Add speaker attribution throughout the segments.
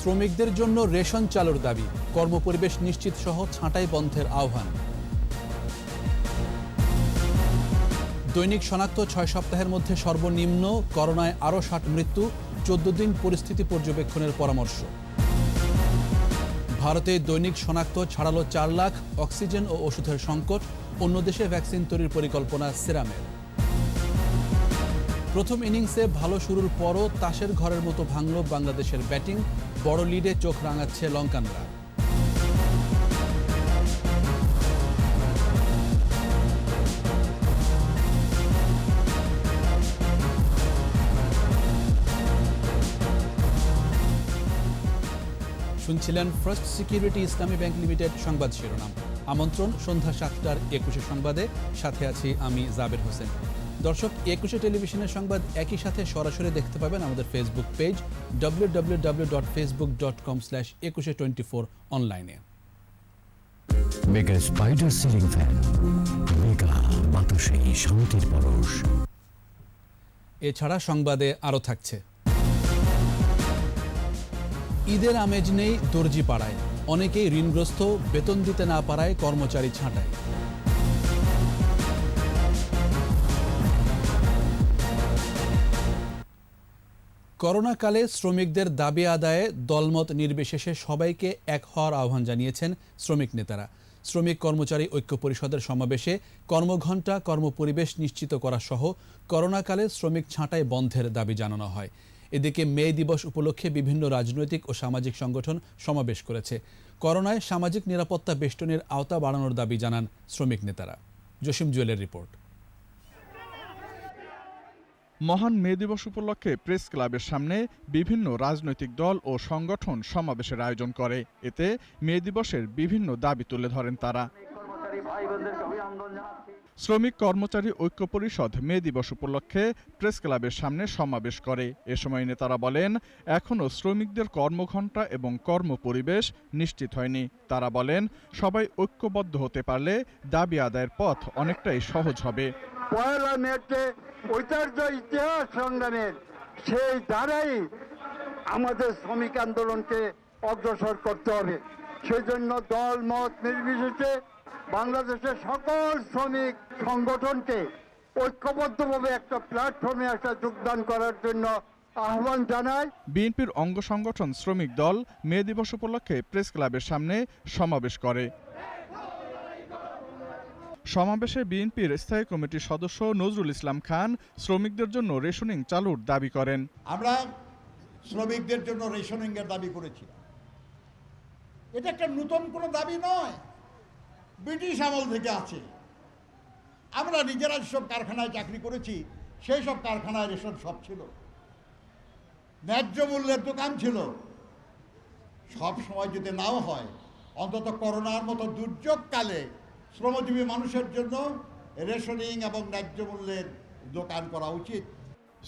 Speaker 1: শ্রমিকদের জন্য রেশন চালুর দাবি, কর্মপরিবেশ নিশ্চিত সহ ছাঁটাই বন্ধের আহ্বান। দৈনিক শনাক্ত 6 সপ্তাহের মধ্যে সর্বনিম্ন, করোনায় আরও 60 মৃত্যু, 14 দিন পরিস্থিতি পর্যবেক্ষণের পরামর্শ। ভারতে দৈনিক শনাক্ত ছাড়ালো 4 লাখ, অক্সিজেন ও ওষুধের সংকট, অন্য দেশে ভ্যাকসিন তৈরির পরিকল্পনা সেরামের। প্রথম ইনিংসে ভালো শুরুর পরও তাসের ঘরের মতো ভাঙল বাংলাদেশের ব্যাটিং, বড় লিডে চোখ রাঙাচ্ছে লঙ্কানরা। শুনছিলেন ফার্স্ট সিকিউরিটি ইসলামী ব্যাংক লিমিটেড সংবাদ শিরোনাম। আমন্ত্রণ সন্ধ্যা 7টার 21 সংবাদে, সাথে আছি আমি জাবের হোসেন। দর্শক, 21 টেলিভিশনের সংবাদ একই সাথে সরাসরি দেখতে পাবেন আমাদের ফেসবুক পেজ www.facebook.com/2124 অনলাইনে।
Speaker 2: Mega spider ceiling fan, mega বাতাসে শান্তির পরশ।
Speaker 1: এছাড়া সংবাদে আরও থাকছে, ঈদের আমেজ নেই দর্জি পাড়ায়, অনেকেই ঋণগ্রস্ত, বেতন দিতে না পারায় কর্মচারী ছাঁটাই। করোনাকালে শ্রমিকদের দাবি আদায়ে দলমত নির্বিশেষে সবাইকে এক হওয়ার আহ্বান জানিয়েছেন শ্রমিক নেতারা। শ্রমিক কর্মচারী ঐক্য পরিষদের সমাবেশে কর্মঘণ্টা, কর্মপরিবেশ নিশ্চিত করা সহ করোনাকালে শ্রমিক ছাঁটাই বন্ধের দাবি জানানো হয়। এদিকে মে দিবস উপলক্ষে বিভিন্ন রাজনৈতিক ও সামাজিক সংগঠন সমাবেশ করেছে। করোনায় সামাজিক নিরাপত্তা বেষ্টনীর আওতা বাড়ানোর দাবি জানান শ্রমিক নেতারা। জসিম জুয়েলের রিপোর্ট।
Speaker 3: মহান মে দিবস উপলক্ষে প্রেস ক্লাবের সামনে বিভিন্ন রাজনৈতিক দল ও সংগঠন সমাবেশের আয়োজন করে। এতে মে দিবসের বিভিন্ন দাবি তুলে ধরেন তারা। শ্রমিক কর্মচারী ঐক্য পরিষদ মে দিবস উপলক্ষে প্রেস ক্লাবের সামনে সমাবেশ করে। এ সময় নেতারা বলেন, এখনও শ্রমিকদের কর্মঘণ্টা এবং কর্মপরিবেশ নিশ্চিত হয়নি। তারা বলেন, সবাই ঐক্যবদ্ধ হতে পারলে দাবি আদায়ের পথ অনেকটাই সহজ হবে।
Speaker 4: পয়লা মেতে ঐতিহ্য ইতিহাস সংগ্রামের সেই ধারাই আমাদের শ্রমিক আন্দোলনকে অগ্রসর করতে হবে। সেই জন্য দল মত নির্বিশেষে বাংলাদেশের সকল শ্রমিক সংগঠনকে ঐক্যবদ্ধভাবে একটা প্ল্যাটফর্মে একটা যোগদান করার জন্য আহ্বান জানায়।
Speaker 3: বিএনপির অঙ্গ সংগঠন শ্রমিক দল মে দিবস উপলক্ষে প্রেস ক্লাবের সামনে সমাবেশ করে। সমাবেশে বিএনপির স্থায়ী কমিটির সদস্য নজরুল ইসলাম খান শ্রমিকদের জন্য রেশনিং চালুর দাবি করেন।
Speaker 5: আমরা শ্রমিকদের জন্য রেশনিং এর দাবি করেছি। এটা একটা নতুন কোনো দাবি নয়, ব্রিটিশ আমল থেকে আছে। আমরা নিজেরা যেসব কারখানায় চাকরি করেছি সেই সব কারখানায় রেশন সব ছিল, ন্যায্য মূল্যের দোকান ছিল। সব সময় যদি নাও হয়, অন্তত করোনার মতো দুর্যোগকালে শ্রমজীবী মানুষের জন্য রেশনিং এবং ন্যায্য মূল্যের দোকান করা উচিত।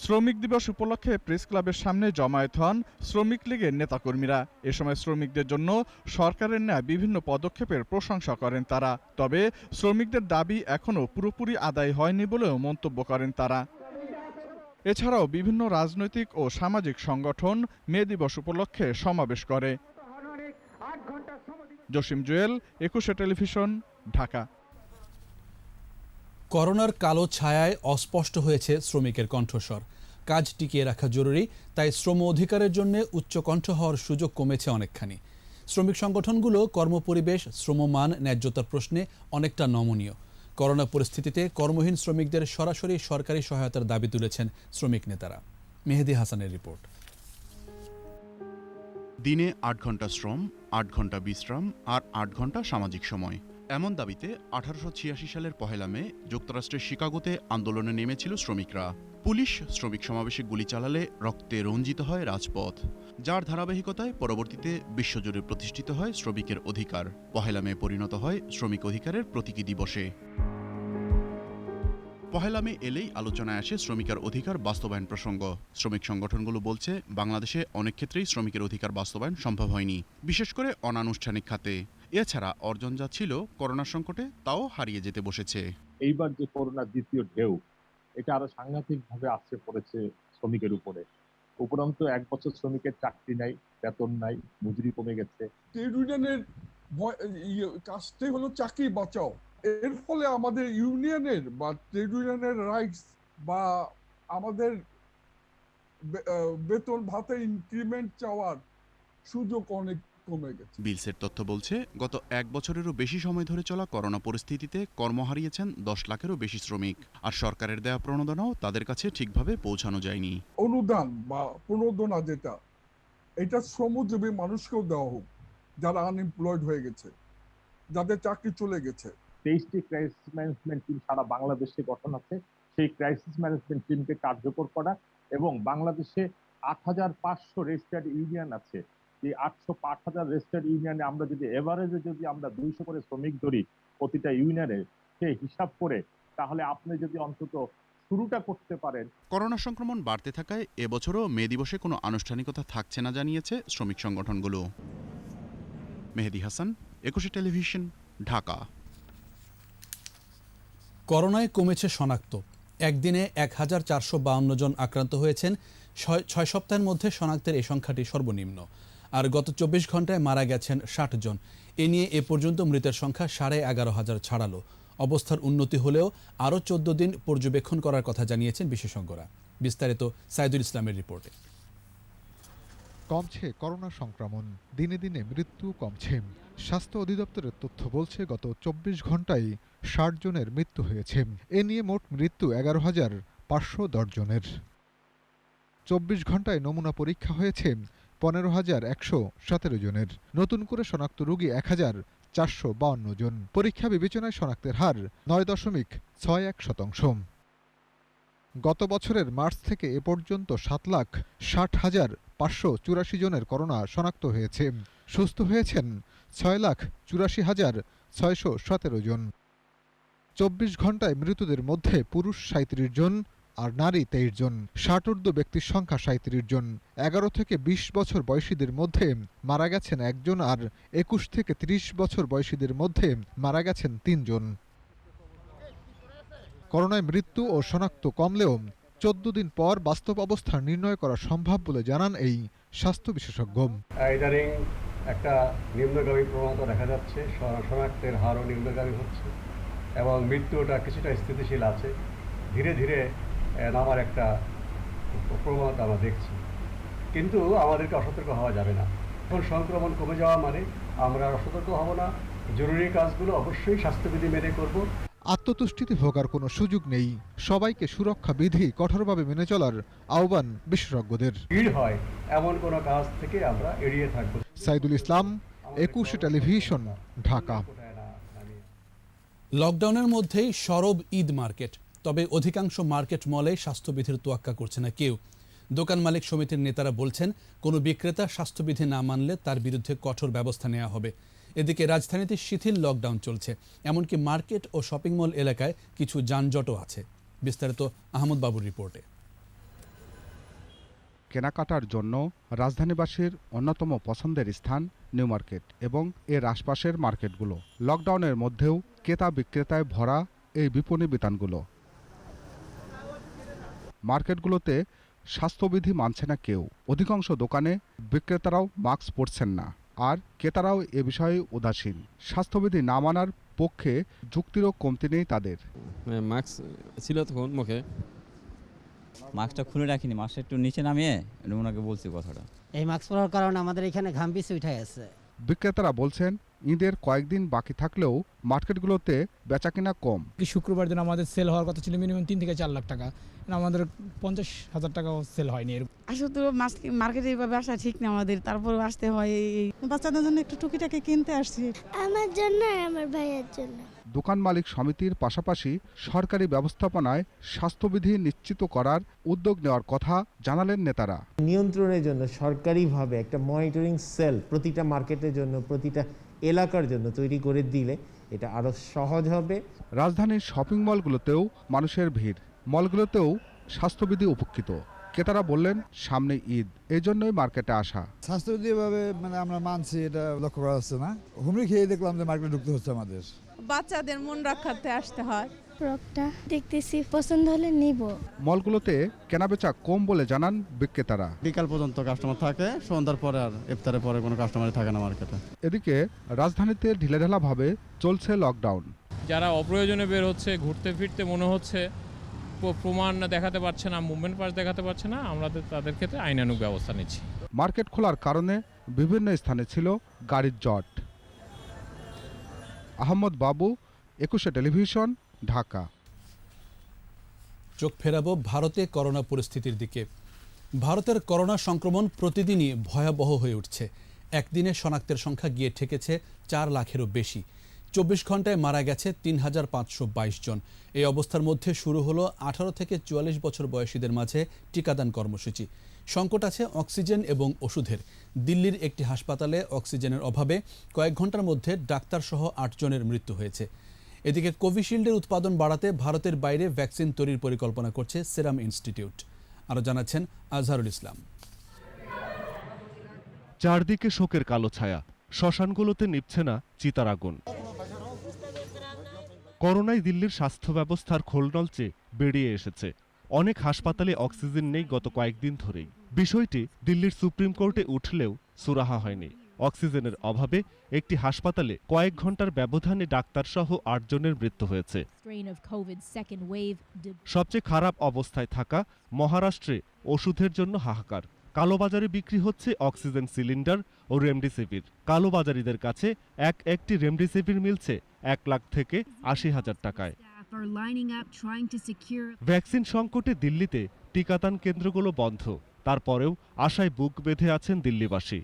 Speaker 3: শ্রমিক দিবস উপলক্ষে প্রেস ক্লাবের সামনে জমায়েত হন শ্রমিক লীগের নেতাকর্মীরা। এ সময় শ্রমিকদের জন্য সরকারের নেয়া বিভিন্ন পদক্ষেপের প্রশংসা করেন তারা। তবে শ্রমিকদের দাবি এখনও পুরোপুরি আদায় হয়নি বলেও মন্তব্য করেন তারা। এছাড়াও বিভিন্ন রাজনৈতিক ও সামাজিক সংগঠন মে দিবস উপলক্ষে সমাবেশ করে। জসিম জুয়েল, 21 টেলিভিশন, ঢাকা।
Speaker 1: করোনার কালো ছায়ায় অস্পষ্ট হয়েছে শ্রমিকের কণ্ঠস্বর। কাজ টিকিয়ে রাখা জরুরি, তাই শ্রম অধিকারের জন্য উচ্চকণ্ঠ হওয়ার সুযোগ কমেছে অনেকখানি। শ্রমিক সংগঠনগুলো কর্মপরিবেশ, শ্রমমান, ন্যায্যতার প্রশ্নে অনেকটা নমনীয়। করোনা পরিস্থিতিতে কর্মহীন শ্রমিকদের সরাসরি সরকারি সহায়তার দাবি তুলেছেন শ্রমিক নেতারা। মেহেদি হাসানের রিপোর্ট।
Speaker 6: দিনে 8 ঘন্টা শ্রম, 8 ঘন্টা বিশ্রাম আর 8 ঘন্টা সামাজিক সময়, এমন দাবিতে 1886 সালের 1 মে যুক্তরাষ্ট্রের শিকাগোতে আন্দোলনে নেমেছিল শ্রমিকরা। পুলিশ শ্রমিক সমাবেশে গুলি চালালে রক্তে রঞ্জিত হয় রাজপথ, যার ধারাবাহিকতায় পরবর্তীতে বিশ্বজুড়ে প্রতিষ্ঠিত হয় শ্রমিকের অধিকার। 1 মে পরিণত হয় শ্রমিক অধিকারের প্রতীকী দিবসে। 1 মে এলেই আলোচনায় আসে শ্রমিকের অধিকার বাস্তবায়ন প্রসঙ্গ। শ্রমিক সংগঠনগুলো বলছে, বাংলাদেশে অনেক ক্ষেত্রেই শ্রমিকের অধিকার বাস্তবায়ন সম্ভব হয়নি, বিশেষ করে অনানুষ্ঠানিক খাতে। এছাড়া অর্জন যা ছিল করোনা সংকটে তাও হারিয়ে যেতে বসেছে।
Speaker 7: এইবার যে করোনার দ্বিতীয় ঢেউ, এটা আরো সাংঘাতিকভাবে আছড়ে পড়েছে শ্রমিকের উপরে। উপরন্তু 1 বছর শ্রমিকের চাকরি নাই, বেতন নাই, মজুরি কমে গেছে।
Speaker 8: ট্রেড ইউনিয়নের কাজটাই হলো চাকরি বাঁচাও। এর ফলে আমাদের ইউনিয়নের বা ট্রেড ইউনিয়নের রাইটস বা আমাদের বেতন ভাতা ইনক্রিমেন্ট চাওয়ার সুযোগ অনেক কমে গেছে।
Speaker 6: বিলসের তথ্য বলছে গত 1 বছরেরও বেশি সময় ধরে চলা করোনা পরিস্থিতিতে কর্ম হারিয়েছেন 10 লাখেরও বেশি শ্রমিক। আর সরকারের দেয়া প্রণোদনাও তাদের কাছে ঠিকভাবে পৌঁছানো যায়নি।
Speaker 8: অনুদান বা প্রণোদনা যেটা, এটা শ্রমজীবী মানুষকেও দেওয়া হোক যারা আনএমপ্লয়েড হয়ে গেছে, যাদের চাকরি চলে গেছে।
Speaker 7: 23টি ক্রাইসিস ম্যানেজমেন্ট টিম সারা বাংলাদেশে গঠন আছে। সেই ক্রাইসিস ম্যানেজমেন্ট টিমকে কার্যকর করা এবং বাংলাদেশে 8500 রেজিস্টার্ড ইউনিয়ন আছে। এই 8000 রেজিস্টার্ড ইউনিয়নে আমরা যদি এভারেজে আমরা 200 করে শ্রমিক ধরি প্রতিটা ইউনিয়নে, সে হিসাব করে তাহলে আপনি যদি অন্তত শুরুটা করতে পারেন।
Speaker 6: করোনা সংক্রমণ বাড়তে থাকায় এবছরও মে দিবসে কোনো আনুষ্ঠানিকতা থাকছে না জানিয়েছে শ্রমিক সংগঠনগুলো। মেহেদী হাসান, 21 টেলিভিশন, ঢাকা।
Speaker 1: করোনায় কমেছে শনাক্ত। একদিনে 1452 জন আক্রান্ত হয়েছেন। 6 সপ্তাহের মধ্যে শনাক্তের এই সংখ্যাটি সর্বনিম্ন। আর গত 24 ঘন্টায় মারা গেছেন 60 জন। এ নিয়ে এ পর্যন্ত মৃতের সংখ্যা 11,500 ছাড়ালো। অবস্থার উন্নতি হলেও আরও 14 দিন পর্যবেক্ষণ করার কথা জানিয়েছেন বিশেষজ্ঞরা। বিস্তারিত সাইদুল ইসলামের রিপোর্টে।
Speaker 9: কমছে করোনা সংক্রমণ, দিনে দিনে মৃত্যু কমছে। স্বাস্থ্য অধিদপ্তরের তথ্য বলছে গত 24 ঘন্টায় 60 জনের মৃত্যু হয়েছে। এ নিয়ে মোট মৃত্যু 11,510 জনের। 24 ঘন্টায় নমুনা পরীক্ষা হয়েছে 15,117 জনের। নতুন করে শনাক্ত রোগী 1,452 জন। পরীক্ষা বিবেচনায় শনাক্তের হার 9.61%। গত বছরের মার্চ থেকে এ পর্যন্ত 7,60,584 জনের করোনা শনাক্ত হয়েছে। সুস্থ হয়েছেন 6,84,617 জন। 24 ঘন্টায় মৃতদের মধ্যে পুরুষ 37 জন আর নারী 23 জন। 60 ব্যক্তির সংখ্যা 37 জন। 11 থেকে 20 বছর বয়সীদের মধ্যে মারা গেছেন 1 জন আর 21 থেকে 30 বছর বয়সীদের মধ্যে মারা গেছেন 3 জন। করোনায় মৃত্যু ও শনাক্ত কমলেও 14 দিন পর বাস্তব অবস্থা নির্ণয় করা সম্ভব বলে জানান এই স্বাস্থ্য বিশেষজ্ঞ।
Speaker 10: ইদানিং একটা নিম্নগামী প্রবণতা দেখা যাচ্ছে, শনাক্তের হারও নিম্নগামী হচ্ছে এবং মৃত্যুটা কিছুটা স্থিতিশীল আছে। ধীরে ধীরে নামার একটা প্রবণতা আমরা দেখছি, কিন্তু আমাদেরকে অসতর্ক হওয়া যাবে না। এখন সংক্রমণ কমে যাওয়া মানে আমরা অসতর্ক হব না। জরুরি কাজগুলো অবশ্যই স্বাস্থ্যবিধি মেনে করব।
Speaker 9: আত্মতুষ্টিতে ভোগার কোনো সুযোগ নেই। সবাইকে সুরক্ষা বিধি কঠোরভাবে মেনে চলার আহ্বান বিশেষজ্ঞদের।
Speaker 10: ভিড় হয় এমন কোনো কাজ থেকে আমরা এড়িয়ে থাকব।
Speaker 9: সাইদুল ইসলাম, 21 টেলিভিশন, ঢাকা।
Speaker 1: লকডাউনের মধ্যেই সরব ঈদ মার্কেট। তবে অধিকাংশ মার্কেট মলে স্বাস্থ্যবিধির তোয়াক্কা করছে না কেউ। দোকান মালিক সমিতির নেতারা বলছেন, কোনো বিক্রেতা স্বাস্থ্যবিধি না মানলে তার বিরুদ্ধে কঠোর ব্যবস্থা নেওয়া হবে। এদিকে রাজধানীতে শিথিল লকডাউন চলছে, এমনকি মার্কেট ও শপিং মল এলাকায় কিছু যানজটও আছে। বিস্তারিত আহমদ বাবুর রিপোর্টে।
Speaker 11: কেনাকাটার জন্য রাজধানীবাসীর অন্যতম পছন্দের স্থান নিউ মার্কেট এবং এর আশপাশের মার্কেটগুলো। লকডাউনের মধ্যেও ক্রেতা বিক্রেতায় ভরা এই বিপণী বিতানগুলো। মার্কেটগুলোতে স্বাস্থ্যবিধি মানছে না কেউ। অধিকাংশ দোকানে বিক্রেতারাও মাস্ক পরছেন না, আর ক্রেতারাও এ বিষয়ে উদাসীন। স্বাস্থ্যবিধি না মানার পক্ষে যুক্তিরও কমতি নেই তাদের।
Speaker 12: মাস্ক ছিল তখন মুখে,
Speaker 13: মাস্কটা খুলে রাখিনি, মাস্কটা একটু নিচে নামিয়ে ওনাকে বলছি কথাটা।
Speaker 14: এই মাস্ক পরার কারণে আমাদের এখানে ঘাম বেশি উঠে গেছে।
Speaker 11: বিক্রেতারা বলছেন, ঈদের কয়েকদিন বাকি থাকলেও মার্কেটগুলোতে বেচাকেনা কম।
Speaker 15: শুক্রবার দিন আমাদের সেল হওয়ার কথা ছিল মিনিমাম 3 থেকে 4 লাখ টাকা, আমাদের 50,000 টাকাও সেল হয়নি।
Speaker 16: আসলে তো মার্কেটে এইভাবে আসা ঠিক না আমাদের, তারপর আসতে হয়। বাচ্চাদের জন্য একটু টুকিটাকি কিনতে আসছি,
Speaker 17: আমার জন্য আর আমার ভাইয়ের জন্য।
Speaker 11: দোকান মালিক সমিতির পাশাপাশি সরকারি ব্যবস্থাপনায় স্বাস্থ্যবিধি নিশ্চিত করার উদ্যোগ নেওয়ার কথা জানালেন নেতারা।
Speaker 18: নিয়ন্ত্রণের জন্য সরকারিভাবে একটা মনিটরিং সেল প্রতিটা মার্কেটের জন্য, প্রতিটা এলাকার জন্য তৈরি করে দিলে এটা আরো সহজ হবে।
Speaker 11: রাজধানীর শপিং মলগুলোতেও মানুষের ভিড়। মলগুলোতেও স্বাস্থ্যবিধি উপেক্ষিত। ক্রেতারা বললেন, সামনে ঈদ, এই জন্যই মার্কেটে আসা।
Speaker 19: স্বাস্থ্যবিধি ভাবে আমরা মানছি, এটা লক্ষ্য করা হচ্ছে না। হুমড়ি খেয়ে দেখলাম যে মার্কেটে ঢুকতে হচ্ছে আমাদের।
Speaker 16: বাচ্চাদের মন রক্ষার্থে আসতে হয়,
Speaker 17: ফ্রকটা দেখতেছি পছন্দ হলে নিব।
Speaker 11: মলগুলোতে কেনাবেচা কম বলে জানান বিক্রেতারা।
Speaker 20: বিকাল পর্যন্ত কাস্টমার থাকে, সন্ধ্যার পরে আর ইফতারের পরে কোনো কাস্টমারই থাকে না মার্কেটে।
Speaker 11: এদিকে রাজধানীতে ঢিলেঢালাভাবে চলছে লকডাউন।
Speaker 21: যারা অপ্রয়োজনে বের হচ্ছে, ঘুরতে ফিরতে মনে হচ্ছে প্রমাণ দেখাতে পারছে না, মুভমেন্ট পাস দেখাতে পারছে না, আমরা তাদের ক্ষেত্রে আইনানুগ ব্যবস্থা নিচ্ছি।
Speaker 11: মার্কেট খোলার কারণে বিভিন্ন স্থানে ছিল গাড়ির জট। আহমদ বাবু, 21 টেলিভিশন, ঢাকা।
Speaker 1: চোখ ফেরাবো ভারতে করোনা পরিস্থিতির দিকে। ভারতের করোনা সংক্রমণ প্রতিদিনই ভয়াবহ হয়ে উঠছে। একদিনে শনাক্তের সংখ্যা গিয়ে ঠেকেছে 4 লাখেরও বেশি। 24 ঘন্টায় মারা গেছে 3522 জন। এই অবস্থার মধ্যে শুরু হলো 18 থেকে 44 বছর বয়সীদের মাঝে টিকাদান কর্মসূচি। সংকট আছে অক্সিজেন এবং ওষুধের। দিল্লির একটি হাসপাতালে অক্সিজেনের অভাবে কয়েক ঘন্টার মধ্যে ডাক্তারসহ 8 জনের মৃত্যু হয়েছে। এদিকে কোভিশিল্ডের উৎপাদন বাড়াতে ভারতের বাইরে ভ্যাকসিন তৈরির পরিকল্পনা করছে সেরাম ইনস্টিটিউট। আরও জানাচ্ছেন আজহারুল ইসলাম।
Speaker 22: চারদিকে শোকের কালো ছায়া, শ্মশানগুলোতে নিভছে না চিতার আগুন। করোনায় দিল্লির স্বাস্থ্য ব্যবস্থার খোলনলচে বেরিয়ে এসেছে। অনেক হাসপাতালে অক্সিজেন নেই গত কয়েকদিন ধরেই। বিষয়টি দিল্লির সুপ্রিম কোর্টে উঠলেও সুরাহা হয়নি। অক্সিজেনের অভাবে একটি হাসপাতালে কয়েক ঘন্টার ব্যবধানে ডাক্তারসহ 8 জনের মৃত্যু হয়েছে। সবচেয়ে খারাপ অবস্থায় থাকা মহারাষ্ট্রে ওষুধের জন্য হাহাকার। কালোবাজারে বিক্রি হচ্ছে অক্সিজেন সিলিন্ডার ও রেমডেসিভির। কালোবাজারিদের কাছে একটি রেমডেসিভির মিলছে 1 লাখ থেকে 80,000 টাকায়। ভ্যাকসিন সংকটে দিল্লিতে টিকাদান কেন্দ্রগুলো বন্ধ। তারপরেও আশায় বুক বেঁধে আছেন দিল্লিবাসী।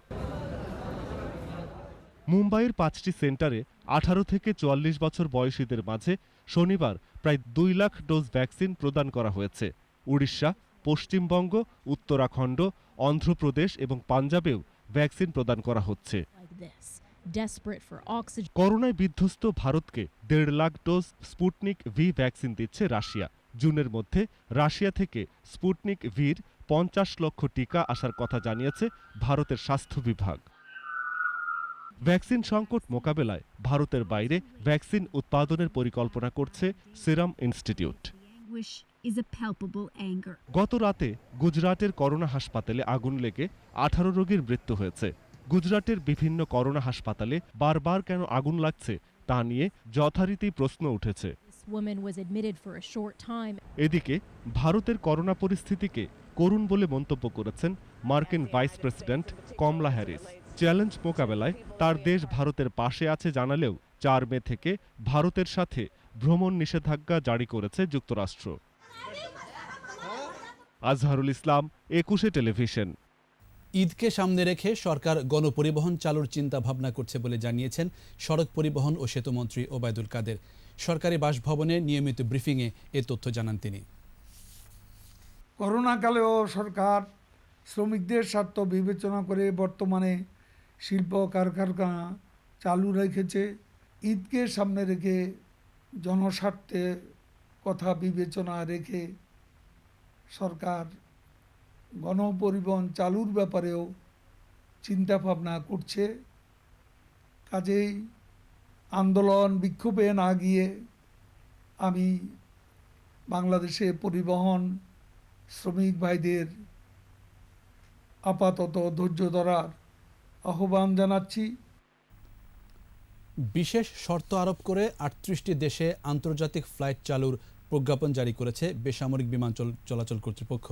Speaker 22: মুম্বাইয়ের 5টি সেন্টারে 18 থেকে 44 বছর বয়সীদের মাঝে শনিবার প্রায় 2 লাখ ডোজ ভ্যাকসিন প্রদান করা হয়েছে। উড়িষ্যা, পশ্চিমবঙ্গ, উত্তরাখণ্ড, অন্ধ্রপ্রদেশ এবং পাঞ্জাবেও ভ্যাকসিন প্রদান করা হচ্ছে। করোনায় বিধ্বস্ত ভারতকে 1.5 lakh dose Sputnik V vaccine দিচ্ছে রাশিয়া। জুনের মধ্যে রাশিয়া থেকে স্পুটনিক ভির 50 লক্ষ টিকা আসার কথা জানিয়েছে ভারতের স্বাস্থ্য বিভাগ। ভ্যাকসিন সংকট মোকাবেলায় ভারতের বাইরে ভ্যাকসিন উৎপাদনের পরিকল্পনা করছে সেরাম ইনস্টিটিউট। গত রাতে গুজরাটের করোনা হাসপাতালে আগুন লেগে 18 রোগীর মৃত্যু হয়েছে। গুজরাটের বিভিন্ন করোনা হাসপাতালে বারবার কেন আগুন লাগছে তা নিয়ে যথারীতি প্রশ্ন উঠেছে। এদিকে ভারতের করোনা পরিস্থিতিকে করুণ বলে মন্তব্য করেছেন মার্কিন ভাইস প্রেসিডেন্ট কমলা হ্যারিস। চ্যালেঞ্জ মোকাবেলায় তার দেশ ভারতের পাশে আছে জানালেও 4 মে থেকে ভারতের সাথে ভ্রমণ নিষেধাজ্ঞা জারি করেছে যুক্তরাষ্ট্র। আজহারুল ইসলাম, 21 টেলিভিশন।
Speaker 1: ঈদকে সামনে রেখে সরকার গণপরিবহন চালুর চিন্তা ভাবনা করছে বলে জানিয়েছেন সড়ক পরিবহন ও সেতুমন্ত্রী ওবায়দুল কাদের। সরকারি বাসভবনে নিয়মিত ব্রিফিংয়ে এ তথ্য জানান তিনি।
Speaker 23: করোনাকালেও সরকার শ্রমিকদের স্বার্থ বিবেচনা করে বর্তমানে শিল্প কারখানা চালু রেখেছে। ঈদকে সামনে রেখে জনস্বার্থে কথা বিবেচনা রেখে সরকার গণপরিবহন চালুর ব্যাপারেও চিন্তা ভাবনা করছে। কাজেই আন্দোলন বিক্ষোভে না গিয়ে আমি বাংলাদেশে পরিবহন শ্রমিক ভাইদের আপাতত ধৈর্য ধরার আহ্বান জানাচ্ছি।
Speaker 1: বিশেষ শর্ত আরোপ করে 38টি দেশে আন্তর্জাতিক ফ্লাইট চালুর প্রজ্ঞাপন জারি করেছে বেসামরিক বিমান চলাচল কর্তৃপক্ষ।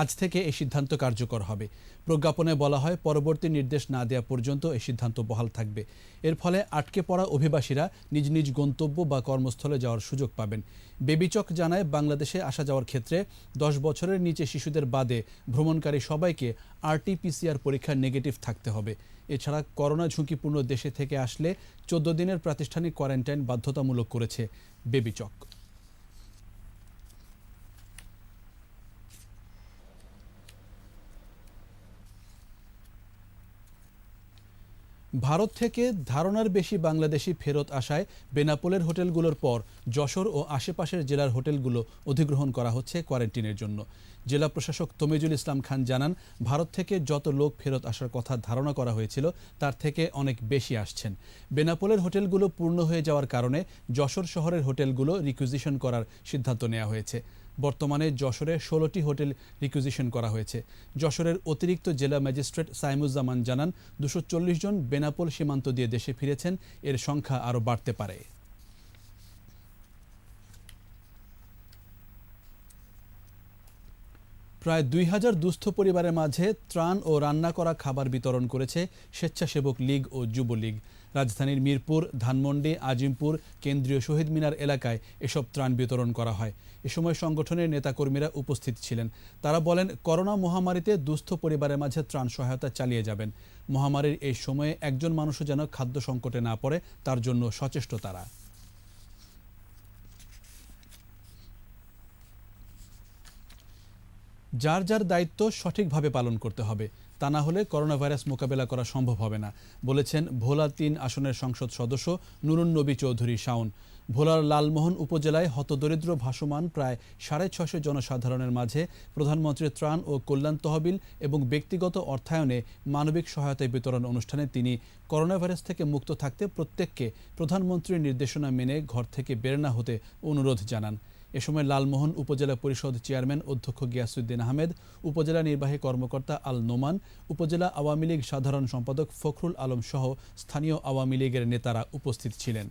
Speaker 1: আজ থেকে এই সিদ্ধান্ত কার্যকর হবে। প্রজ্ঞাপনে বলা হয় পরবর্তী নির্দেশ না দেওয়া পর্যন্ত এই সিদ্ধান্ত বহাল থাকবে। এর ফলে আটকে পড়া অভিবাসীরা নিজ নিজ গন্তব্য বা কর্মস্থলে যাওয়ার সুযোগ পাবেন। বেবিচক জানায় বাংলাদেশে আসা যাওয়ার ক্ষেত্রে 10 বছরের নিচে শিশুদের বাদে ভ্রমণকারী সবাইকে RT-PCR পরীক্ষা নেগেটিভ থাকতে হবে। এছাড়া করোনা ঝুঁকিপূর্ণ দেশে থেকে আসলে 14 দিনের প্রাতিষ্ঠানিক কোয়ারেন্টাইন বাধ্যতামূলক করেছে বেবিচক। ভারত থেকে ধারণার বেশি বাংলাদেশি ফেরত আসায় বেনাপোলের হোটেলগুলোর পর যশোর ও আশেপাশের জেলার হোটেলগুলো অধিগ্রহণ করা হচ্ছে কোয়ারেন্টিনের জন্য। জেলা প্রশাসক তমিজুল ইসলাম খান জানান, ভারত থেকে যত লোক ফেরত আসার কথা ধারণা করা হয়েছিল তার থেকে অনেক বেশি আসছেন। বেনাপোলের হোটেলগুলো পূর্ণ হয়ে যাওয়ার কারণে যশোর শহরের হোটেলগুলো রিকুইজিশন করার সিদ্ধান্ত নেওয়া হয়েছে। বর্তমানে যশোরে 16টি হোটেল রিকুইজিশন করা হয়েছে। যশোরের অতিরিক্ত জেলা ম্যাজিস্ট্রেট সাইমুজ্জামান জানান, 240 জন বেনাপোল সীমান্ত দিয়ে দেশে ফিরেছেন। এর সংখ্যা আরও বাড়তে পারে। প্রায় 2000 দুস্থ পরিবারের মাঝে ত্রাণ ও রান্না করা খাবার বিতরণ করেছে স্বেচ্ছাসেবক লীগ ও যুবলীগ। রাজধানীর মিরপুর, ধানমন্ডি, আজিমপুর, কেন্দ্রীয় শহীদ মিনার এলাকায় এসব ত্রাণ বিতরণ করা হয়। এ সময় সংগঠনের নেতাকর্মীরা উপস্থিত ছিলেন। তারা বলেন, করোনা মহামারীতে দুস্থ পরিবারের মাঝে ত্রাণ সহায়তা চালিয়ে যাবেন। মহামারীর এই সময়ে একজন মানুষও যেন খাদ্য সংকটে না পড়ে তার জন্য সচেষ্ট তারা। যার যার দায়িত্ব সঠিকভাবে পালন করতে হবে, তা না হলে করোনা ভাইরাস মোকাবেলা করা সম্ভব হবে না, বলেছেন ভোলা 3 আসনের সংসদ সদস্য নুরুন নবী চৌধুরী শাওন। ভোলার লালমোহন উপজেলায় হতদরিদ্র ভাসমান প্রায় 650 জনসাধারণের মাঝে প্রধানমন্ত্রীর ত্রাণ ও কল্যাণ তহবিল এবং ব্যক্তিগত অর্থায়নে মানবিক সহায়তা বিতরণ অনুষ্ঠানে তিনি করোনা ভাইরাস থেকে মুক্ত থাকতে প্রত্যেককে প্রধানমন্ত্রীর নির্দেশনা মেনে ঘর থেকে বের না হতে অনুরোধ জানান। এ সময় লালমোহন উপজেলা পরিষদ চেয়ারম্যান অধ্যক্ষ গিয়াসউদ্দিন আহমেদ, উপজেলা নির্বাহী কর্মকর্তা আল নোমান, উপজেলা আওয়ামী লীগ সাধারণ সম্পাদক ফখরুল আলম সহ স্থানীয় আওয়ামী লীগের নেতারা উপস্থিত ছিলেন।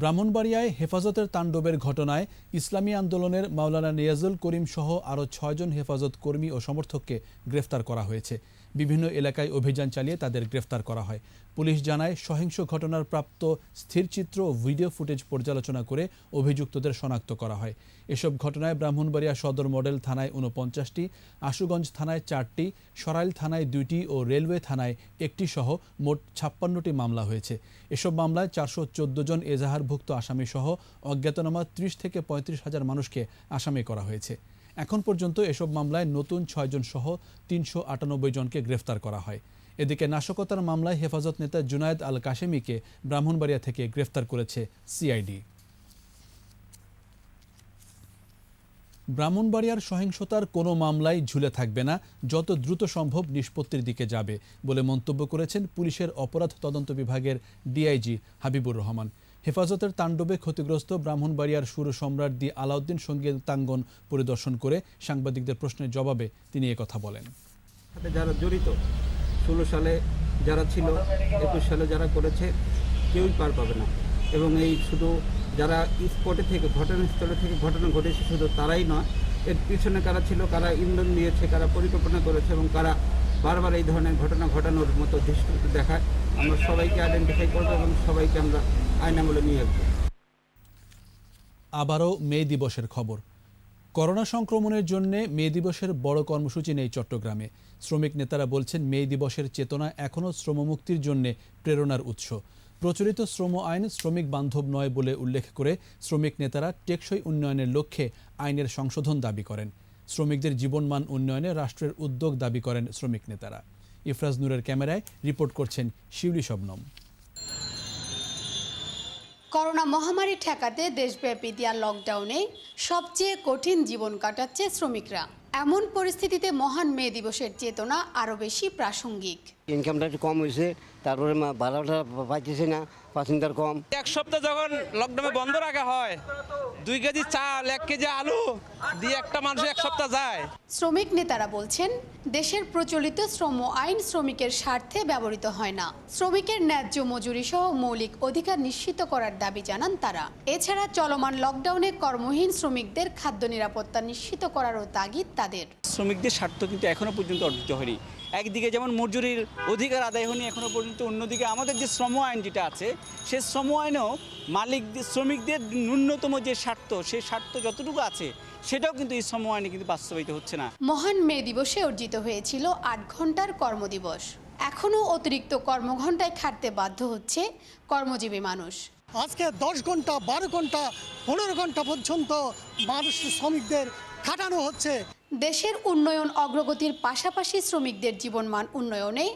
Speaker 1: ব্রাহ্মণবাড়িয়ায় হেফাজতের তাণ্ডবের ঘটনায় ইসলামী আন্দোলনের মাওলানা নিয়াজুল করিম সহ আরও 6 জন হেফাজত কর্মী ও সমর্থককে গ্রেফতার করা হয়েছে। বিভিন্ন এলাকায় অভিযান চালিয়ে তাদের গ্রেফতার করা হয়। পুলিশ জানায়, সহিংস ঘটনার প্রাপ্ত স্থিরচিত্র ও ভিডিও ফুটেজ পর্যালোচনা করে অভিযুক্তদের শনাক্ত করা হয়। এসব ঘটনায় ব্রাহ্মণবাড়িয়া সদর মডেল থানায় 49টি, আশুগঞ্জ থানায় 4টি, সরাইল থানায় 2টি ও রেলওয়ে থানায় 1টি সহ মোট 56টি মামলা হয়েছে। এসব মামলায় 414 জন এজাহারভুক্ত আসামি সহ অজ্ঞাতনামা 30 থেকে 35 হাজার মানুষকে আসামি করা হয়েছে। এখন পর্যন্ত এসব মামলায় নতুন 6 জন সহ 398 জনকে গ্রেফতার করা হয়। এদিকে নাশকতার মামলায় হেফাজত নেতা জুনায়েদ আল কাশেমিকে ব্রাহ্মণবাড়িয়া থেকে গ্রেফতার করেছে সিআইডি। ব্রাহ্মণবাড়িয়ার সহিংসতার কোনো মামলাই ঝুলে থাকবে না, যত দ্রুত সম্ভব নিষ্পত্তির দিকে যাবে বলে মন্তব্য করেছেন পুলিশের অপরাধ তদন্ত বিভাগের ডিআইজি হাবিবুর রহমান। হেফাজতের তাণ্ডবে ক্ষতিগ্রস্ত ব্রাহ্মণবাড়িয়ার সুর সম্রাট দি আলাউদ্দিন সঙ্গীতাঙ্গন পরিদর্শন করে সাংবাদিকদের প্রশ্নের জবাবে তিনি একথা বলেন।
Speaker 2: যারা জড়িত 16 সালে যারা ছিল, 21 সালে যারা করেছে, কেউই পার পাবে না। এবং এই শুধু যারা স্পটে থেকে ঘটনাস্থলে থেকে ঘটনা ঘটেছে শুধু তারাই নয়, এর পিছনে কারা ছিল, কারা ইন্ধন দিয়েছে, কারা পরিকল্পনা করেছে এবং কারা বারবার এই ধরনের ঘটনা ঘটানোর মতো দৃষ্টান্ত দেখায়, আমরা সবাইকে আইডেন্টিফাই করবো এবং সবাইকে আমরা আইনামূলে নিয়ে আসবো।
Speaker 1: আবারও মে দিবসের খবর। করোনা সংক্রমণের জন্য মে দিবসের বড় কর্মসূচি নেই চট্টগ্রামে। শ্রমিক নেতারা বলছেন, মে দিবসের চেতনা এখনও শ্রমমুক্তির জন্য প্রেরণার উৎস। প্রচলিত শ্রম আইন শ্রমিক বান্ধব নয় বলে উল্লেখ করে শ্রমিক নেতারা টেকসই উন্নয়নের লক্ষ্যে আইনের সংশোধন দাবি করেন। শ্রমিকদের জীবনমান উন্নয়নে রাষ্ট্রের উদ্যোগ দাবি করেন শ্রমিক নেতারা। ইফরাজ নূরের ক্যামেরায় রিপোর্ট করছেন শিউলি শবনম।
Speaker 4: করোনা মহামারী ঠেকাতে দেশব্যাপী দেয়া লকডাউনে সবচেয়ে কঠিন জীবন কাটাচ্ছে শ্রমিকরা। এমন পরিস্থিতিতে মহান মে দিবসের চেতনা আরও বেশি প্রাসঙ্গিক।
Speaker 5: ইনকামটা একটু কম হয়েছে, তারপরে ভাড়াটা পাইতেছে না, প্যাসেঞ্জার কম।
Speaker 24: এক সপ্তাহ যখন লকডাউনে বন্ধ রাখা হয়, 2 কেজি চাল, 1 কেজি আলু দিয়ে একটা মানুষ এক সপ্তাহ যায়।
Speaker 4: শ্রমিক নেতারা বলছেন, দেশের প্রচলিত শ্রম আইন শ্রমিকের স্বার্থে ব্যবহৃত হয় না। শ্রমিকের ন্যায্য মজুরি সহ মৌলিক অধিকার নিশ্চিত করার দাবি জানান তারা। এছাড়া চলমান লকডাউনে কর্মহীন শ্রমিকদের খাদ্য নিরাপত্তা নিশ্চিত করারও তাগিদ তাদের।
Speaker 2: শ্রমিকদের স্বার্থ কিন্তু এখনো পর্যন্ত অর্জিত হয়নি। একদিকে যেমন মজুরির অধিকার আদায় হয়নি এখনো পর্যন্ত, অন্যদিকে আমাদের যে শ্রম আইন যেটা আছে, সেই শ্রম আইনেও মালিকদের শ্রমিকদের ন্যূনতম যে স্বার্থ, সেই স্বার্থ যতটুকু আছে সেটাও কিন্তু এই শ্রম আইনে কিন্তু বাস্তবায়িত হচ্ছে না।
Speaker 4: মহান মে দিবসে অর্জিত হয়েছিল 8 ঘন্টার কর্মদিবস। এখনও অতিরিক্ত কর্মঘণ্টায় খাটতে বাধ্য হচ্ছে কর্মজীবী মানুষ।
Speaker 25: আজকে 10 ঘন্টা, 12 ঘন্টা, 15 ঘন্টা পর্যন্ত মানুষ শ্রমিকদের
Speaker 3: খাটানো হচ্ছে।
Speaker 4: দেশের উন্নয়ন অগ্রগতির পাশাপাশি শ্রমিকদের জীবনমান উন্নয়নে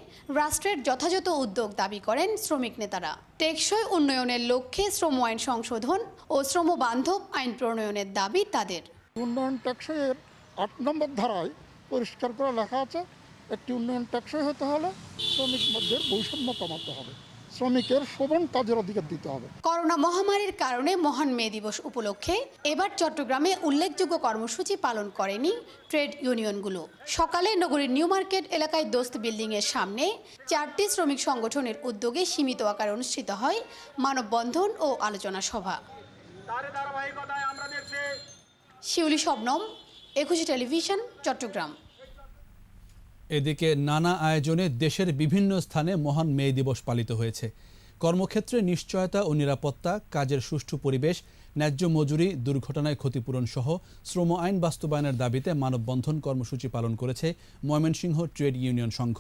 Speaker 4: রাষ্ট্রের যথাযথ উদ্যোগ দাবি করেন শ্রমিক নেতারা। টেকসই উন্নয়নের লক্ষ্যে শ্রম আইন সংশোধন ও শ্রমবান্ধব আইন প্রণয়নের দাবি তাদের।
Speaker 3: উন্নয়ন টেকসইয়ের ৮ নম্বর ধারায় পরিষ্কার করে লেখা আছে, একটি উন্নয়ন টেকসই হতে হলে শ্রমিকদের বৈষম্য কমাতে হবে, শ্রমিকের শোভন কাজের অধিকার দিতে হবে।
Speaker 4: করোনা মহামারীর কারণে মহান মে দিবস উপলক্ষে এবার চট্টগ্রামে উল্লেখযোগ্য কর্মসূচি পালন করেনি ট্রেড ইউনিয়নগুলো। সকালে নগরীর নিউ মার্কেট এলাকায় দোস্ত বিল্ডিংয়ের সামনে 4টি শ্রমিক সংগঠনের উদ্যোগে সীমিত আকারে অনুষ্ঠিত হয় মানববন্ধন ও আলোচনা সভা। শিউলি শবনম, 21 টেলিভিশন, চট্টগ্রাম।
Speaker 1: এদিকে নানা আয়োজনে দেশের বিভিন্ন স্থানে মহান মে দিবস পালিত হয়েছে। কর্মক্ষেত্রে নিশ্চয়তা ও নিরাপত্তা, কাজের সুষ্ঠু পরিবেশ, ন্যায্য মজুরি, দুর্ঘটনায় ক্ষতিপূরণ সহ শ্রম আইন বাস্তবায়নের দাবিতে মানববন্ধন কর্মসূচি পালন করেছে ময়মনসিংহ ট্রেড ইউনিয়ন সংঘ।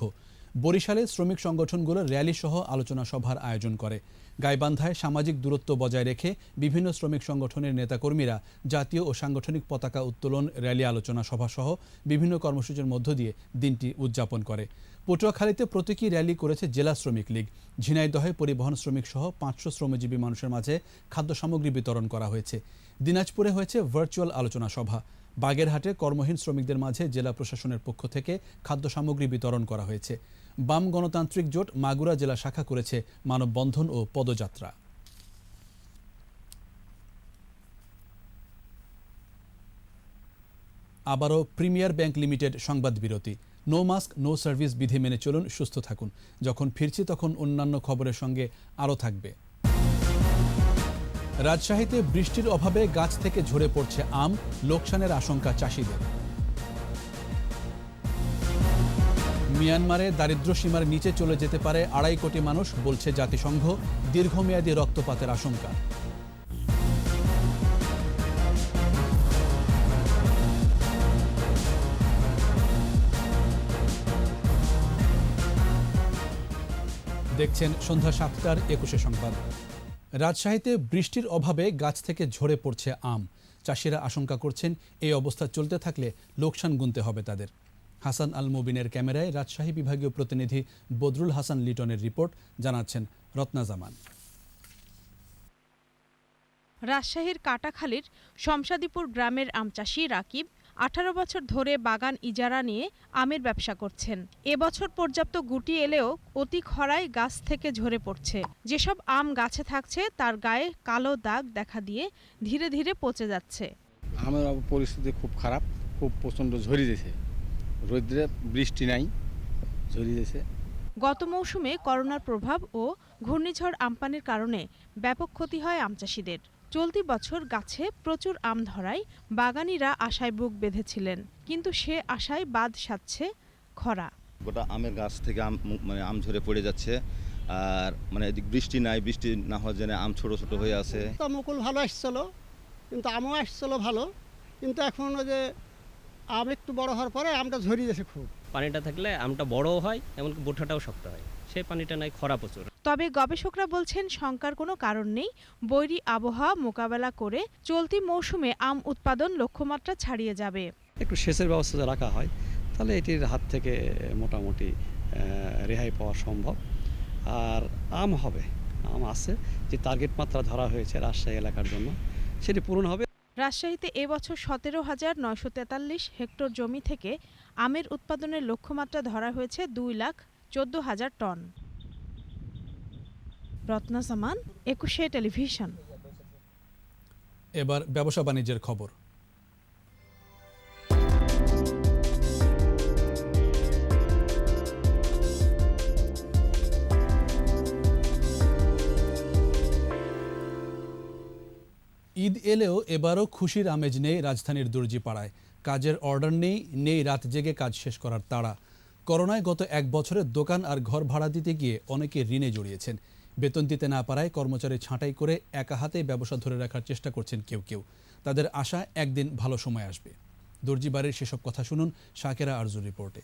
Speaker 1: বরিশালে শ্রমিক সংগঠনগুলো র্যালি সহ আলোচনা সভার আয়োজন করে। গাইবান্ধায় সামাজিক দূরত্ব বজায় রেখে বিভিন্ন শ্রমিক সংগঠনের নেতাকর্মীরা জাতীয় ও সাংগঠনিক পতাকা উত্তোলন, র্যালি, আলোচনা সভা সহ বিভিন্ন কর্মসূচির মধ্য দিয়ে দিনটি উদযাপন করে। পটুয়াখালীতে প্রতীকী র্যালি করেছে জেলা শ্রমিক লীগ। ঝিনাইদহে পরিবহন শ্রমিক সহ 500 শ্রমজীবী মানুষের মাঝে খাদ্য সামগ্রী বিতরণ করা হয়েছে। দিনাজপুরে হয়েছে ভার্চুয়াল আলোচনা সভা। বাগেরহাটে কর্মহীন শ্রমিকদের মাঝে জেলা প্রশাসনের পক্ষ থেকে খাদ্য সামগ্রী বিতরণ করা হয়েছে। বাম গণতান্ত্রিক জোট মাগুরা জেলা শাখা করেছে মানববন্ধন ও পদযাত্রা। আবারও প্রিমিয়ার ব্যাংক লিমিটেড সংবাদ বিরতি। নো মাস্ক নো সার্ভিস বিধি মেনে চলুন, সুস্থ থাকুন। যখন ফিরছি তখন অন্যান্য খবরের সঙ্গে আরও থাকবে। রাজশাহীতে বৃষ্টির অভাবে গাছ থেকে ঝরে পড়ছে আম, লোকসানের আশঙ্কা চাষিদের। মিয়ানমারে দারিদ্র্য সীমার নিচে চলে যেতে পারে 2.5 কোটি মানুষ, বলছে জাতিসংঘ। দীর্ঘমেয়াদী রক্তপাতের আশঙ্কা। দেখছেন সন্ধ্যা 7টার 21 সংবাদ। রাজশাহীতে বৃষ্টির অভাবে গাছ থেকে ঝরে পড়ছে আম। চাষিরা আশঙ্কা করছেন এই অবস্থা চলতে থাকলে লোকসান গুনতে হবে তাদের। হাসান আল মুবিনের ক্যামেরায় রাজশাহী বিভাগীয় প্রতিনিধি বদরুল হাসান লিটনের রিপোর্ট, জানাচ্ছেন রত্না জামান।
Speaker 6: রাজশাহীর কাটাখালীর শমশাদীপুর গ্রামের আম চাষি রাকিব 18 বছর ধরে বাগান ইজারা নিয়ে আমের ব্যবসা করছেন। এবছর পর্যাপ্ত গুটি এলেও অতি খরায় গাছ থেকে ঝরে পড়ছে। যেসব আম গাছে থাকছে তার গায়ে কালো দাগ দেখা দিয়ে ধীরে ধীরে পচে যাচ্ছে।
Speaker 7: আমের পরিস্থিতি খুব খারাপ, খুব প্রচণ্ড ঝরে গেছে। রৌদ্রে বৃষ্টি নাই, ঝরে গেছে।
Speaker 6: গত মৌসুমে করোনার প্রভাব ও ঘূর্ণিঝড় আমপানের কারণে ব্যাপক ক্ষতি হয় আম চাষিদের। চলতি বছর গাছে প্রচুর আম ধরায় বাগানীরা আশায় বুক বেঁধেছিলেন, কিন্তু সে আশায় বাদ সাধছে খরা।
Speaker 8: গোটা আমের গাছ থেকে আম ঝরে পড়ে যাচ্ছে, আর এদিক বৃষ্টি নাই, বৃষ্টি না হওয়ার জন্য আম ছোট ছোট হয়ে আছে।
Speaker 3: মুকুল ভালো আসছিল, কিন্তু আমও আসছিল ভালো, কিন্তু এখন ওই যে আম একটু বড় হওয়ার পরে আমটা ঝরিয়ে গেছে খুব।
Speaker 25: পানিটা থাকলে আমটা বড়ও হয়, এমনকি বোঠাটাও শক্ত হয়। সেই পানিটা নাই, খরা প্রচুর।
Speaker 6: তবে গবেষকরা বলছেন শঙ্কার কোনো কারণ নেই। বৈরী আবহাওয়া মোকাবেলা করে চলতি মৌসুমে আম উৎপাদন লক্ষ্যমাত্রা ছাড়িয়ে যাবে।
Speaker 26: একটু সেচের ব্যবস্থা রাখা হয় তাহলে এটির হাত থেকে মোটামুটি রেহাই পাওয়া সম্ভব। আর আম হবে, আম আছে, যে টার্গেট মাত্রা ধরা হয়েছে রাজশাহী এলাকার জন্য সেটি পূরণ হবে।
Speaker 6: রাজশাহীতে এবছর 17,943 হেক্টর জমি থেকে আমের উৎপাদনের লক্ষ্যমাত্রা ধরা হয়েছে 2,14,000 টন। রত্না জামান, 21 টেলিভিশন।
Speaker 1: এবার ব্যবসা বাণিজ্যের খবর। ঈদ এলেও এবারও খুশির আমেজ নেই রাজধানীর দর্জিপাড়ায়। কাজের অর্ডার নেই রাত জেগে কাজ শেষ করার তাড়া। করোনায় গত 1 বছরে দোকান আর ঘর ভাড়া দিতে গিয়ে অনেকে ঋণে জড়িয়েছেন। বেতন দিতে না পারায় কর্মচারী ছাঁটাই করে একা হাতেই ব্যবসা ধরে রাখার চেষ্টা করছেন কেউ। তাদের আশা একদিন ভালো সময় আসবে। দর্জিবাড়ির সেসব কথা শুনুন শাকেরা আরজুর রিপোর্টে।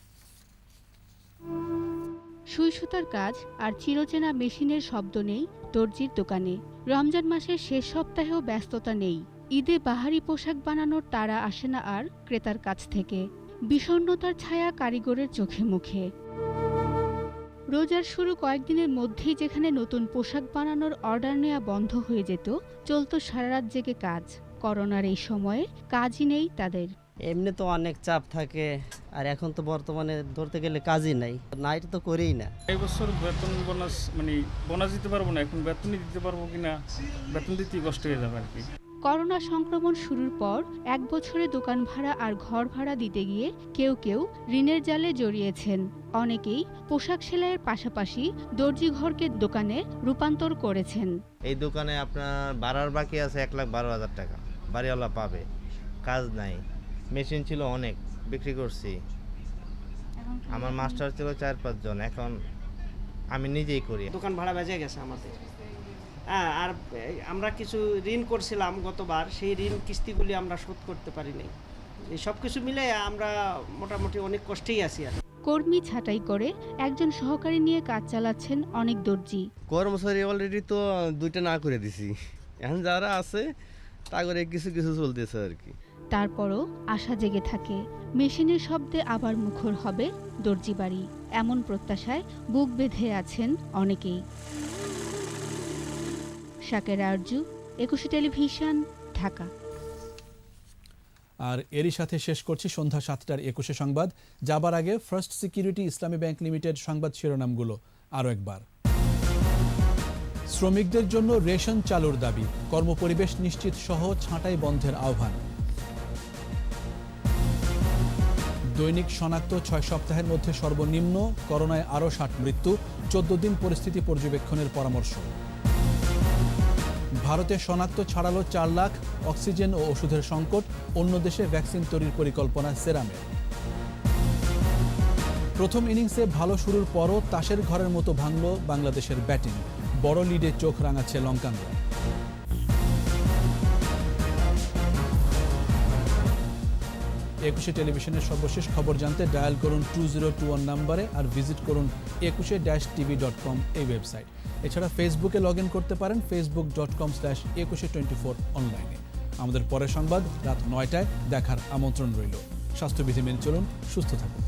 Speaker 27: সুই সুতার কাজ আর চিরচেনা মেশিনের শব্দ নেই দর্জির দোকানে। রমজান মাসের শেষ সপ্তাহেও ব্যস্ততা নেই। ঈদে বাহারি পোশাক বানানোর তাড়া আসে না আর ক্রেতার কাছ থেকে। বিষণ্ণতার ছায়া কারিগরের চোখে মুখে। রোজার শুরু কয়েকদিনের মধ্যেই যেখানে নতুন পোশাক বানানোর অর্ডার নেওয়া বন্ধ হয়ে যেত, চলত সারারাত জেগে কাজ। করোনার এই সময়ে কাজই নেই তাদের।
Speaker 9: এমনি তো অনেক চাপ থাকে, আর এখন তো বর্তমানে ধরতে গেলে কাজই নাই, নাইট তো করেই না।
Speaker 10: এই বছর বেতন বোনাস বোনাস দিতে পারবো না, এখন বেতনই দিতে পারবো কিনা, বেতন দিতেই কষ্ট হয়ে যাবে আর কি।
Speaker 27: করোনা সংক্রমণ শুরুর পর 1 বছরে দোকান ভাড়া আর ঘর ভাড়া দিতে গিয়ে কেউ কেউ ঋণের জালে জড়িয়েছেন। অনেকেই পোশাক সেলাইয়ের পাশাপাশি দর্জি ঘরকে দোকানে রূপান্তর করেছেন।
Speaker 12: এই দোকানে আপনার ভাড়ার বাকি আছে 1,12,000 টাকা, বাড়িওয়ালা পাবে, কাজ নাই। মেশিন ছিল অনেক, বিক্রি করছি। আমার মাস্টার ছিল 4-5 জন, এখন আমি নিজেই করি।
Speaker 9: দোকান ভাড়া বেজে গেছে আমাদের। হ্যাঁ, আর আমরা কিছু ঋণ করছিলাম গতবার, সেই ঋণ কিস্তিগুলি আমরা শোধ করতে পারিনি। এই সব কিছু মিলে আমরা মোটামুটি অনেক কষ্টেই আছি। আর
Speaker 27: কর্মী ছাঁটাই করে একজন সহকারী নিয়ে কাজ চালাচ্ছেন অনেক দর্জি।
Speaker 12: কর্মচারী অলরেডি তো 2টা না করে দিছি, এখন যারা আছে তা করে কিছু কিছু চলতেছে আর কি।
Speaker 27: তারপরও আশা জেগে থাকে, মেশিনের শব্দে আবার মুখর হবে দর্জি বাড়ি। এমন প্রত্যাশায় বুক বেঁধে আছেন অনেকেই। শাকেরা আরজু, 21 টেলিভিশন, ঢাকা।
Speaker 1: আর এরই সাথে শেষ করছি সন্ধ্যা 7টার 21 সংবাদ। যাবার আগে ফার্স্ট সিকিউরিটি ইসলামী ব্যাংক লিমিটেড সংবাদ শিরোনামগুলো আরও একবার। শ্রমিকদের জন্য রেশন চালুর দাবি, কর্মপরিবেশ নিশ্চিত সহ ছাঁটাই বন্ধের আহ্বান। দৈনিক শনাক্ত 6 সপ্তাহের মধ্যে সর্বনিম্ন, করোনায় আরও 60 মৃত্যু, 14 দিন পরিস্থিতি পর্যবেক্ষণের পরামর্শ। ভারতে শনাক্ত ছাড়ালো 4 লাখ, অক্সিজেন ও ওষুধের সংকট, অন্য দেশে ভ্যাকসিন তৈরির পরিকল্পনা সেরামের। প্রথম ইনিংসে ভালো শুরুর পরও তাসের ঘরের মতো ভাঙল বাংলাদেশের ব্যাটিং, বড় লিডে চোখ রাঙাচ্ছে লঙ্কানরা। 21 টেলিভিশনের সর্বশেষ খবর জানতে ডায়াল করুন 2021 নম্বরে, আর ভিজিট করুন 21-tv.com এই ওয়েবসাইট। এছাড়া ফেসবুকে লগ ইন করতে পারেন facebook.com/2124 অনলাইনে। আমাদের পরের সংবাদ রাত 9টায় দেখার আমন্ত্রণ রইল। স্বাস্থ্যবিধি মেনে চলুন, সুস্থ থাকুন।